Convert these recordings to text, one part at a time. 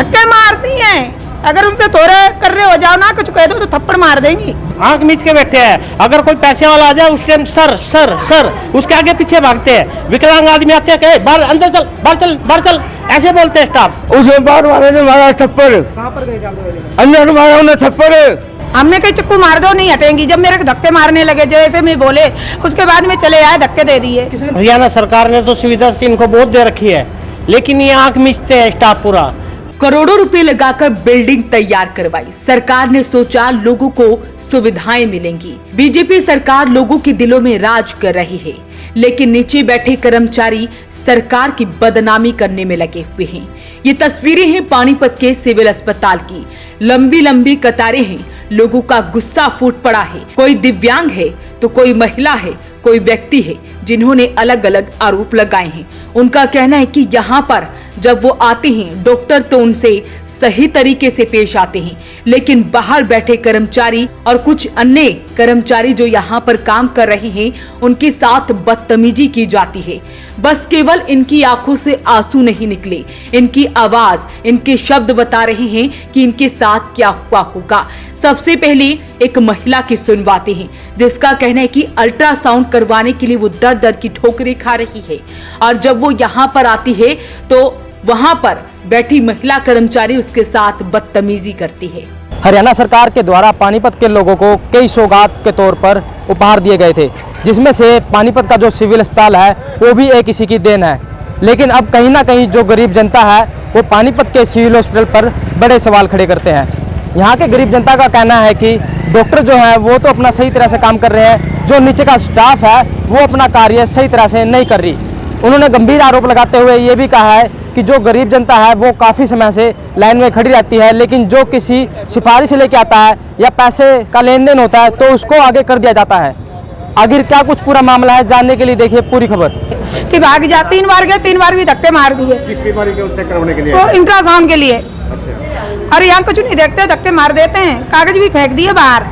धक्के मारती हैं। अगर उनसे थोड़े कर रहे हो जाओ ना, कुछ कह दो तो थप्पड़ मार देंगी। आंख मीच के बैठे हैं। अगर कोई पैसे वाला आ जाए उस टाइम सर सर सर उसके आगे पीछे भागते हैं। विकलांग आदमी आते हैं, बाहर अंदर चल, बाहर चल, बाहर चल, ऐसे बोलते हैं स्टाफ। उसे बाहर वाले ने मारा थप्पड़। कहाँ पर गए थे आप लोग? अंदर मारा उन्हें थप्पड़। हमने कहीं चक्कू मार दो नहीं हटेंगी। जब मेरे को धक्के मारने लगे जैसे मैं बोले, उसके बाद में चले आए, धक्के दे दिए। हरियाणा सरकार ने तो सुविधा इनको बहुत दे रखी है, लेकिन ये आंख मीचते हैं स्टाफ पूरा। करोड़ों रुपए लगाकर बिल्डिंग तैयार करवाई। सरकार ने सोचा लोगों को सुविधाएं मिलेंगी। बीजेपी सरकार लोगों के दिलों में राज कर रही है, लेकिन नीचे बैठे कर्मचारी सरकार की बदनामी करने में लगे हुए हैं। ये तस्वीरें हैं पानीपत के सिविल अस्पताल की। लंबी लंबी कतारें हैं, लोगों का गुस्सा फूट पड़ा है। कोई दिव्यांग है तो कोई महिला है, कोई व्यक्ति है जिन्होंने अलग अलग आरोप लगाए हैं। उनका कहना है कि यहाँ पर जब वो आते हैं डॉक्टर तो उनसे सही तरीके से पेश आते हैं, लेकिन बाहर बैठे कर्मचारी और कुछ अन्य कर्मचारी जो यहाँ पर काम कर रहे हैं उनके साथ बदतमीजी की जाती है। बस केवल इनकी आंखों से आंसू नहीं निकले, इनकी आवाज, इनके शब्द बता रहे हैं कि इनके साथ क्या हुआ होगा। सबसे पहले एक महिला की सुनवाते हैं, जिसका कहना है कि अल्ट्रासाउंड करवाने के लिए वो दर दर की ठोकरें खा रही है, और जब वो यहाँ पर आती है तो वहाँ पर बैठी महिला कर्मचारी उसके साथ बदतमीजी करती है। हरियाणा सरकार के द्वारा पानीपत के लोगों को कई सौगात के तौर पर उपहार दिए गए थे, जिसमें से पानीपत का जो सिविल अस्पताल है वो भी एक इसी की देन है। लेकिन अब कहीं ना कहीं जो गरीब जनता है वो पानीपत के सिविल हॉस्पिटल पर बड़े सवाल खड़े करते हैं। यहाँ के गरीब जनता का कहना है कि डॉक्टर जो है वो तो अपना सही तरह से काम कर रहे हैं, जो नीचे का स्टाफ है वो अपना कार्य सही तरह से नहीं कर रही। उन्होंने गंभीर आरोप लगाते हुए ये भी कहा है कि जो गरीब जनता है वो काफ़ी समय से लाइन में खड़ी रहती है, लेकिन जो किसी सिफारिश लेके आता है या पैसे का लेन देन होता है तो उसको आगे कर दिया जाता है। आखिर क्या कुछ पूरा मामला है, जानने के लिए देखिए पूरी खबर। कि भाग जा, 3 बार गए, 3 बार भी धक्के मार दिए। किस बीमारी के चेक करवाने के लिए? वो अल्ट्रासाउंड के लिए। अरे यहाँ कुछ नहीं देखते, धक्के मार देते हैं, कागज भी फेंक दिए बाहर।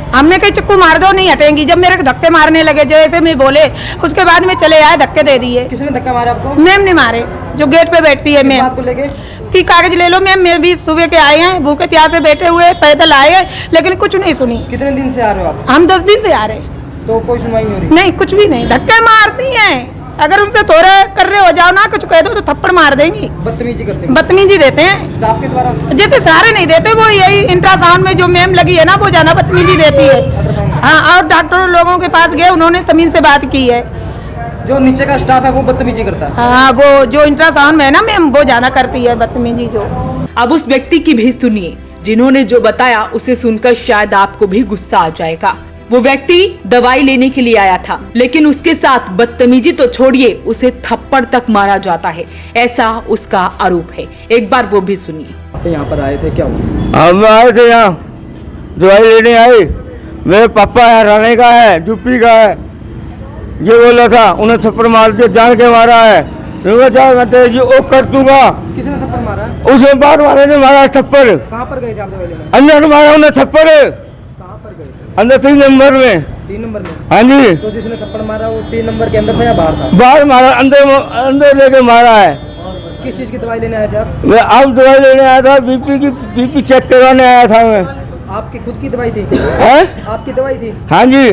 हमने कहीं चक्कू मार दो नहीं हटेंगी। जब मेरे को धक्के मारने लगे जैसे मैं बोले, उसके बाद में चले आए, धक्के दे दिए। किसने धक्का मारा आपको? मैम ने मारे, जो गेट पे बैठती है मैम। बात को लेके कि कागज ले लो मैम, मैं भी सुबह के आए हैं, भूखे प्यासे बैठे हुए, पैदल आए हैं, लेकिन कुछ नहीं सुनी। कितने दिन से आ रहे हो आप? हम 10 दिन से आ रहे हैं। तो कोई सुनवाई नहीं हो रही? नहीं, कुछ भी नहीं, धक्के मारती हैं। अगर उनसे थोड़े कर रहे हो जाओ ना, कुछ कह दो तो थप्पड़ मार देंगी। बदतमीजी करते हैं? बदतमीजी देते हैं स्टाफ के द्वारा? जैसे सारे नहीं देते, वो यही अल्ट्रासाउंड में जो मैम लगी है ना वो ज्यादा बदतमीजी देती है। हाँ, और डॉक्टर लोगों के पास गए, उन्होंने तमीज से बात की है। जो नीचे का स्टाफ है वो बदतमीजी करता है? हाँ, वो जो अल्ट्रासाउंड में है ना मैम वो ज्यादा करती है बदतमीजी। जो अब उस व्यक्ति की भी सुनिए जिन्होंने जो बताया, उसे सुनकर शायद आपको भी गुस्सा आ जाएगा। वो व्यक्ति दवाई लेने के लिए आया था, लेकिन उसके साथ बदतमीजी तो छोड़िए, उसे थप्पड़ तक मारा जाता है, ऐसा उसका आरोप है। एक बार वो भी सुनिए। आप यहाँ पर आए थे, क्या हुआ? हम आए थे यहाँ दवाई लेने आए। मेरे पापा हरियाणा का है, यूपी का है, ये बोला था, उन्हें थप्पड़ मार दिया, जान के मारा है। मैं तेरे जी ओ कर दूंगा। किसने थप्पड़ मारा? उसे बाहर वाले ने मारा थप्पड़। कहाँ पर गए थे आप दवाई लेने? अंदर मारा उन्हें थप्पड़, कहाँ पर गए? अंदर 3 नंबर में। 3 नंबर में? हाँ जी। तो जिसने थप्पड़ मारा वो 3 नंबर के अंदर था या बाहर था? बाहर मारा, अंदर लेके मारा है। किस चीज की दवाई लेने आए थे आप? मैं अब दवाई लेने आया था, बीपी चेक करवाने आया था मैं। आपकी खुद की दवाई थी? है? आपकी दवाई थी? हाँ जी।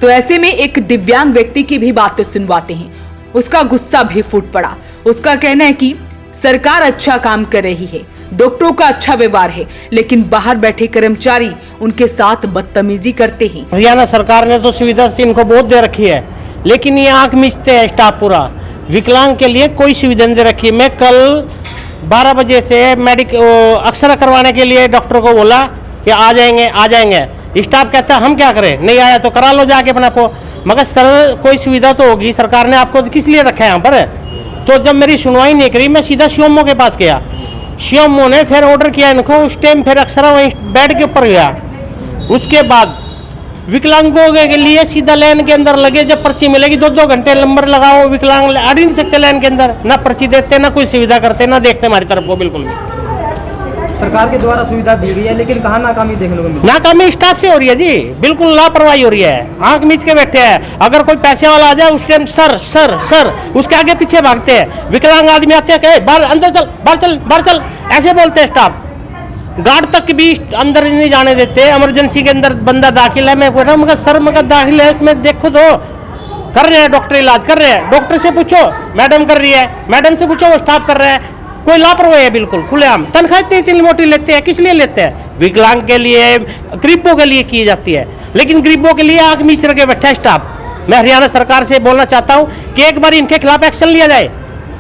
तो ऐसे में एक दिव्यांग व्यक्ति की भी बातें सुनवाते हैं। उसका गुस्सा भी फूट पड़ा। उसका कहना है कि सरकार अच्छा काम कर रही है, डॉक्टरों का अच्छा व्यवहार है, लेकिन बाहर बैठे कर्मचारी उनके साथ बदतमीजी करते हैं। हरियाणा सरकार ने तो सुविधा इनको बहुत दे रखी है, लेकिन ये आंख मीचते हैं स्टाफ पूरा। विकलांग के लिए कोई सुविधा नहीं दे रखी। मैं कल 12 बजे से एक्सरे करवाने के लिए डॉक्टर को बोला कि आ जाएंगे। स्टाफ कहता है हम क्या करें, नहीं आया तो करा लो जाके अपना को। मगर सर कोई सुविधा तो होगी, सरकार ने आपको किस लिए रखा है यहाँ पर? तो जब मेरी सुनवाई नहीं करी, मैं सीधा सीएमओ के पास गया। सीएमओ ने फिर ऑर्डर किया इनको, उस टाइम फिर एक्सरा वहीं बेड के ऊपर गया। उसके बाद विकलांगों के लिए सीधा लाइन के अंदर लगे, जब पर्ची मिलेगी 2-2 घंटे नंबर लगाओ। विकलांग आ नहीं सकते लाइन के अंदर, ना पर्ची देते, ना कोई सुविधा करते, ना देखते हमारी तरफ को बिल्कुल भी। सरकार के द्वारा सुविधा दी गई है, लेकिन कहाँ नाकामी देखने को मिली? नाकामी स्टाफ से हो रही है जी, बिल्कुल लापरवाही हो रही है, आंख मीच के बैठे हैं। अगर कोई पैसे वाला आ जाए उस टाइम सर सर सर उसके आगे पीछे भागते हैं। विकलांग आदमी आते हैं, कहे बाहर अंदर चल, बाहर चल, बाहर चल, ऐसे बोलते हैं स्टाफ। गार्ड तक भी अंदर नहीं जाने देते। इमरजेंसी के अंदर बंदा दाखिल है, मैं बोल रहा हूँ मगर सर मगर दाखिल है इसमें देखो तो कर रहे हैं डॉक्टर, इलाज कर रहे हैं, डॉक्टर से पूछो, मैडम कर रही है, मैडम से पूछो वो स्टाफ कर रहा है। कोई लापरवाही है बिल्कुल खुलेआम। तनख्वाह इतनी मोटी लेते हैं, किस लिए लेते हैं? विकलांग के लिए, गरीबों के लिए की जाती है, लेकिन गरीबों के लिए आंख मीच के बैठा है स्टाफ। मैं हरियाणा सरकार से बोलना चाहता हूँ कि एक बार इनके खिलाफ एक्शन लिया जाए।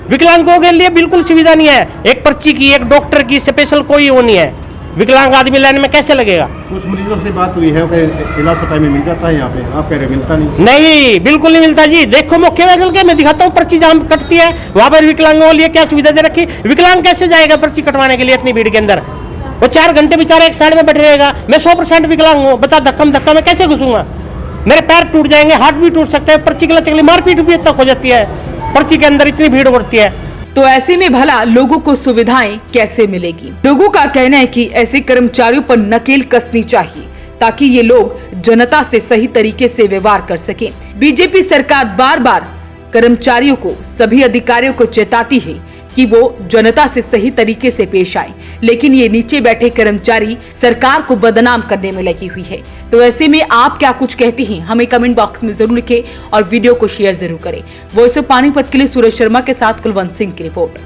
विकलांगों के लिए बिल्कुल सुविधा नहीं है, एक पर्ची की, एक डॉक्टर की स्पेशल कोई वो नहीं है। विकलांग आदमी लाइन में कैसे लगेगा? कुछ मरीजों से बात हुई है कि इलाज तो टाइम में मिल जाता है यहाँ पे, आप कह रहे मिलता नहीं। नहीं, बिल्कुल नहीं मिलता जी। देखो मौके में चल के मैं दिखाता हूँ, पर्ची जहाँ कटती है वहां पर विकलांगों के लिए क्या सुविधा दे रखी। विकलांग कैसे जाएगा पर्ची कटवाने के लिए इतनी भीड़ के अंदर? वो 4 घंटे बेचारा एक साइड में बैठे रहेगा। मैं 100% विकलांग हूँ, बता धक्का में कैसे घुसूंगा? मेरे पैर टूट जाएंगे, हाथ भी टूट सकता है। पर्ची के लिए मारपीट भी तक हो जाती है, पर्ची के अंदर इतनी भीड़ बढ़ती है। तो ऐसे में भला लोगों को सुविधाएं कैसे मिलेगी? लोगों का कहना है कि ऐसे कर्मचारियों पर नकेल कसनी चाहिए ताकि ये लोग जनता से सही तरीके से व्यवहार कर सकें। बीजेपी सरकार बार बार कर्मचारियों को, सभी अधिकारियों को चेताती है कि वो जनता से सही तरीके से पेश आए, लेकिन ये नीचे बैठे कर्मचारी सरकार को बदनाम करने में लगी हुई है। तो ऐसे में आप क्या कुछ कहते हैं, हमें कमेंट बॉक्स में जरूर लिखें और वीडियो को शेयर जरूर करें। वॉइस ऑफ पानीपत के लिए सूरज शर्मा के साथ कुलवंत सिंह की रिपोर्ट।